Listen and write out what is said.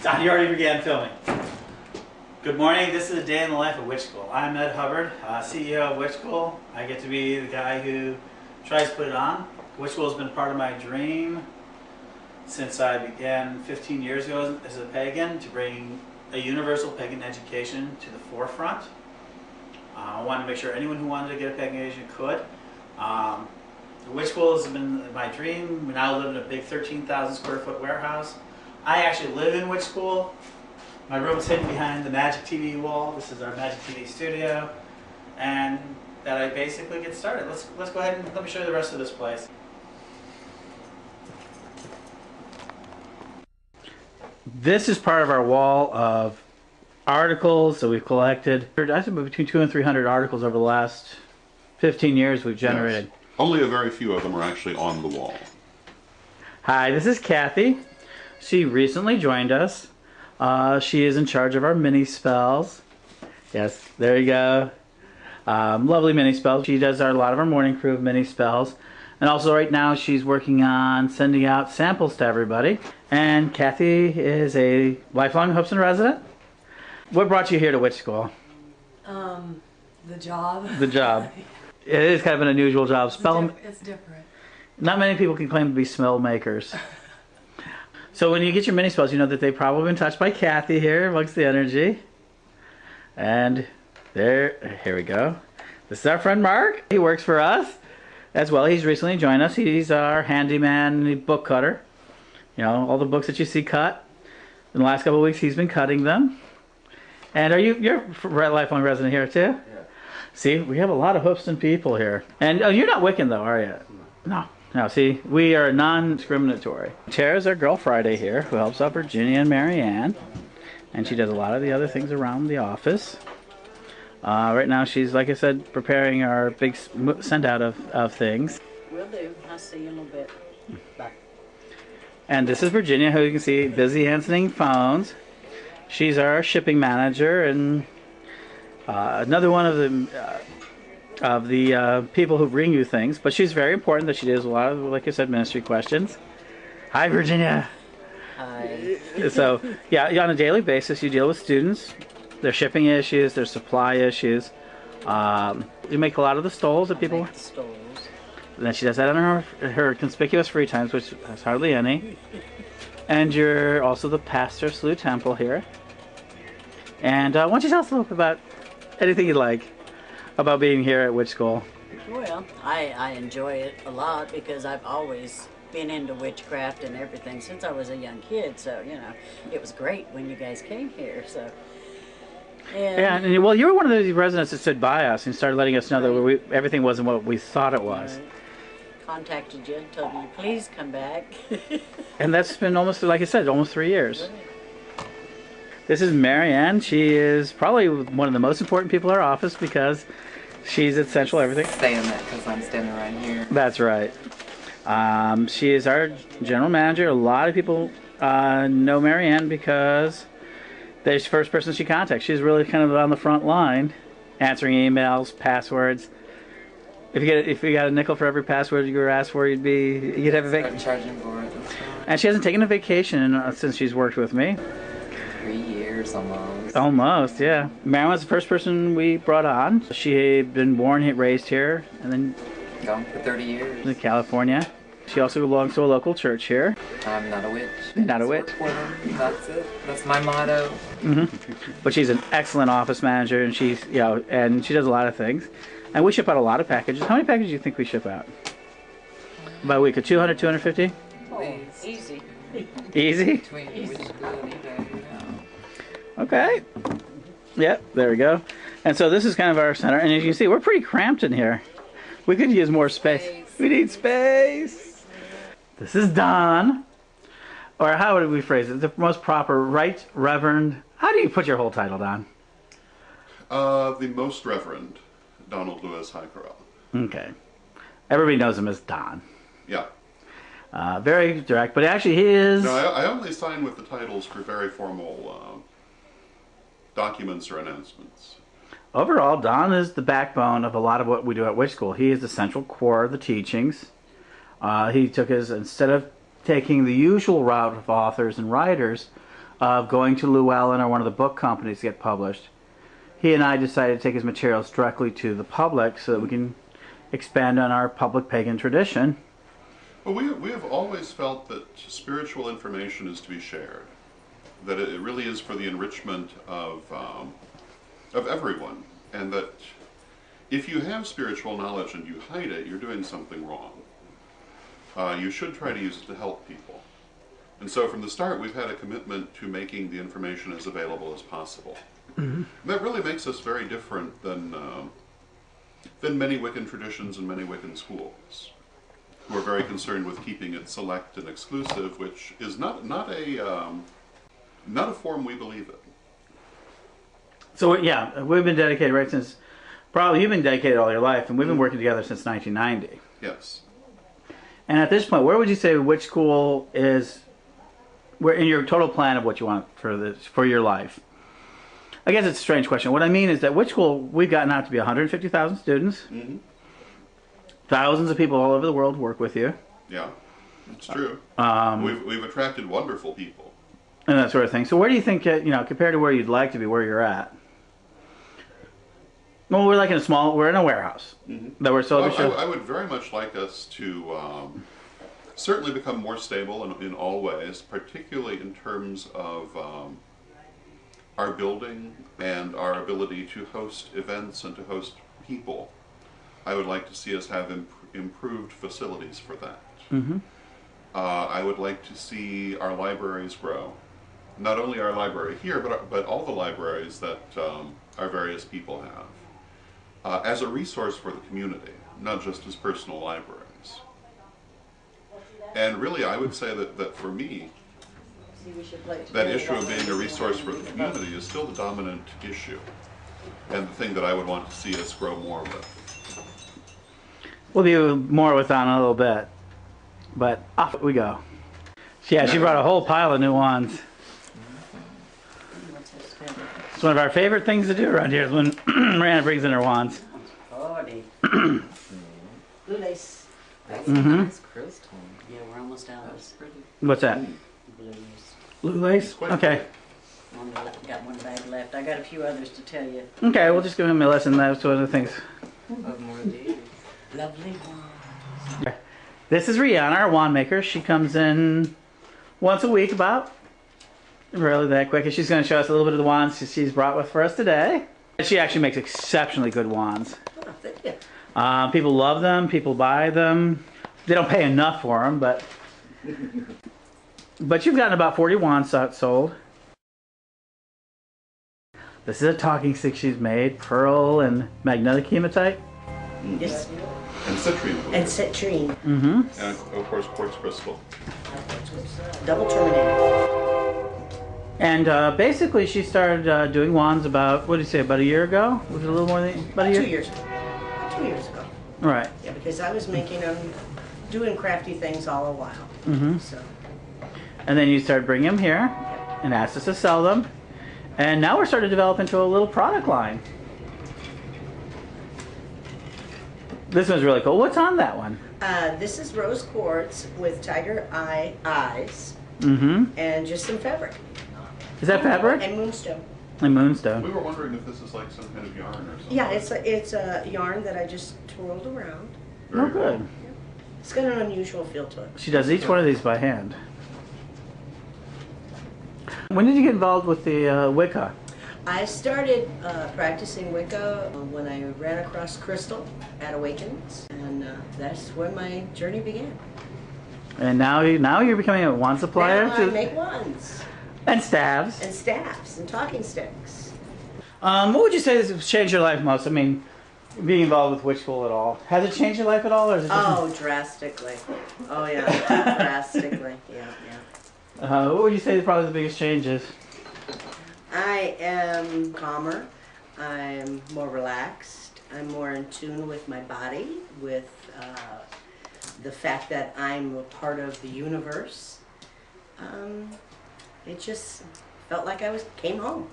Don, you already began filming. Good morning, this is a day in the life of Witch School. I'm Ed Hubbard, CEO of Witch School. I get to be the guy who tries to put it on. Witch School has been part of my dream since I began 15 years ago as a pagan to bring a universal pagan education to the forefront. I wanted to make sure anyone who wanted to get a pagan education could. The Witch School has been my dream. We now live in a big 13,000 square foot warehouse. I actually live in Witch School. My room is hidden behind the Magick TV wall. This is our Magick TV studio. And that I basically get started. Let's go ahead and let me show you the rest of this place. This is part of our wall of articles that we've collected. I think between 200 and 300 articles over the last 15 years we've generated. Yes. Only a very few of them are actually on the wall. Hi, this is Kathy. She recently joined us. She is in charge of our mini spells. Yes, there you go. Lovely mini spells. She does a lot of our morning crew of mini spells. And also right now she's working on sending out samples to everybody. And Kathy is a lifelong Hoopeston resident. What brought you here to Witch School? The job. The job. It is kind of an unusual job. It's different. Not many people can claim to be spell makers. So when you get your mini spells, you know that they've probably been touched by Kathy here amongst the energy. And here we go. This is our friend Mark. He works for us as well. He's recently joined us. He's our handyman book cutter. You know, all the books that you see cut. In the last couple of weeks, he's been cutting them. And you're a lifelong resident here too? Yeah. See, we have a lot of Hoopeston people here. And you're not Wiccan though, are you? No. No, see, we are non-discriminatory. Tara's our girl Friday here, who helps out Virginia and Marianne. And she does a lot of the other things around the office. Right now she's, like I said, preparing our big send-out of things. Will do. I'll see you in a little bit. Bye. And this is Virginia, who you can see busy answering phones. She's our shipping manager, and another one of the people who bring you things. But she's very important that she does a lot of, like I said, ministry questions. Hi, Virginia. Hi. So, yeah, on a daily basis, you deal with students, their shipping issues, their supply issues. You make a lot of the stoles that people... Stoles. And then she does that on her conspicuous free times, which has hardly any. And you're also the pastor of Slough Temple here. And why don't you tell us a little bit about anything you'd like about being here at Witch School? Well, I enjoy it a lot because I've always been into witchcraft and everything since I was a young kid. So, you know, it was great when you guys came here. So, and well, you were one of the residents that stood by us and started letting us know that everything wasn't what we thought it was. Right. Contacted you and told you, please come back. And that's been almost, like I said, almost 3 years. Right. This is Marianne. She is probably one of the most important people in our office because she's at Central Everything. Saying that because I'm standing right here. That's right. She is our general manager. A lot of people know Marianne because they're the first person she contacts. She's really kind of on the front line, answering emails, passwords. If you got a nickel for every password you were asked for, you'd have a vacation. Charging for it. And she hasn't taken a vacation since she's worked with me. 3 years almost. Almost, yeah. Marianne was the first person we brought on. She had been born, raised here, and then gone for 30 years in California. She also belongs to a local church here. I'm not a witch. Not a witch. That's it. That's my motto. But she's an excellent office manager, and she's and she does a lot of things. And we ship out a lot of packages. How many packages do you think we ship out? About a week, 200, 250? Oh, easy. Easy? Between witch school and eBay, Okay. Yep, there we go. And so this is kind of our center. And as you can see, we're pretty cramped in here. We could use more space. We need space. This is Don. Or how would we phrase it? The most proper, Right Reverend. How do you put your whole title, Don? The Most Reverend Donald Lewis High Corral. Okay. Everybody knows him as Don. Yeah. Very direct, but actually he is... No, I only sign with the titles for very formal documents or announcements. Overall, Don is the backbone of a lot of what we do at Witch School. He is the central core of the teachings. He took his, instead of taking the usual route of authors and writers of going to Llewellyn or one of the book companies to get published, he and I decided to take his materials directly to the public so that we can expand on our public pagan tradition. Well, we have always felt that spiritual information is to be shared, that it really is for the enrichment of everyone, and that if you have spiritual knowledge and you hide it, you're doing something wrong. You should try to use it to help people. And so from the start, we've had a commitment to making the information as available as possible. Mm-hmm. That really makes us very different than many Wiccan traditions and many Wiccan schools, who are very concerned with keeping it select and exclusive, which is not a form we believe in. So yeah, we've been dedicated right since, probably you've been dedicated all your life, and we've been working together since 1990. Yes. And at this point, where would you say which school is, where in your total plan of what you want for your life? I guess it's a strange question. What I mean is that which school, we've gotten out to be 150,000 students. Mm-hmm. Thousands of people all over the world work with you. Yeah, it's true. We've attracted wonderful people. And that sort of thing. So where do you think, compared to where you'd like to be, where you're at? Well, we're like we're in a warehouse. Mm-hmm. That we're I would very much like us to certainly become more stable in all ways, particularly in terms of our building and our ability to host events and to host people. I would like to see us have improved facilities for that. Mm-hmm. I would like to see our libraries grow. Not only our library here, but all the libraries that our various people have. As a resource for the community, not just as personal libraries. And really, I would say that for me, that issue of being a resource for the community is still the dominant issue, and the thing that I would want to see us grow more with. We'll be more with that in a little bit, but off we go. Yeah, she brought a whole pile of new wands. It's one of our favorite things to do around here is when Miranda brings in her wands. Blue lace. That's crystal. Yeah, we're almost out. That's pretty. What's that? Blue lace. Blue lace? Okay. Got one bag left. I got a few others to tell you. Okay, we'll just give him a lesson. That's one of the things. Love more of these. Lovely wands. This is Rihanna, our wand maker. She comes in once a week about. Really that quick. And she's going to show us a little bit of the wands she's brought with for us today. She actually makes exceptionally good wands. Oh, thank you. People love them. People buy them. They don't pay enough for them, but you've gotten about 40 wands sold. This is a talking stick she's made, pearl and magnetic hematite. Yes. And citrine. And citrine. Mm-hmm. And of course quartz crystal. Double terminated. And basically she started doing wands about, what did you say, about a year ago? Was it a little more than about a year? 2 years. 2 years ago. Right. Yeah, because I was making them, doing crafty things all a while. Mm-hmm. So. And then you started bringing them here and asked us to sell them. And now we're starting to develop into a little product line. This one's really cool. What's on that one? This is rose quartz with tiger eye eyes. Mm-hmm. And just some fabric. Is that fabric? And moonstone. And moonstone. We were wondering if this is like some kind of yarn or something. Yeah, it's a yarn that I just twirled around. Oh, good. It's got an unusual feel to it. She does each one of these by hand. When did you get involved with the Wicca? I started practicing Wicca when I ran across crystal at Awakens, and that's when my journey began. And now you're becoming a wand supplier? Now I make wands. And staves. And staffs and talking sticks. What would you say has changed your life most? I mean, being involved with Witch School at all. Has it changed your life at all? Or is it just drastically. Oh, yeah, drastically. Yeah. What would you say is probably the biggest changes? I am calmer. I'm more relaxed. I'm more in tune with my body, with the fact that I'm a part of the universe. It just felt like I came home.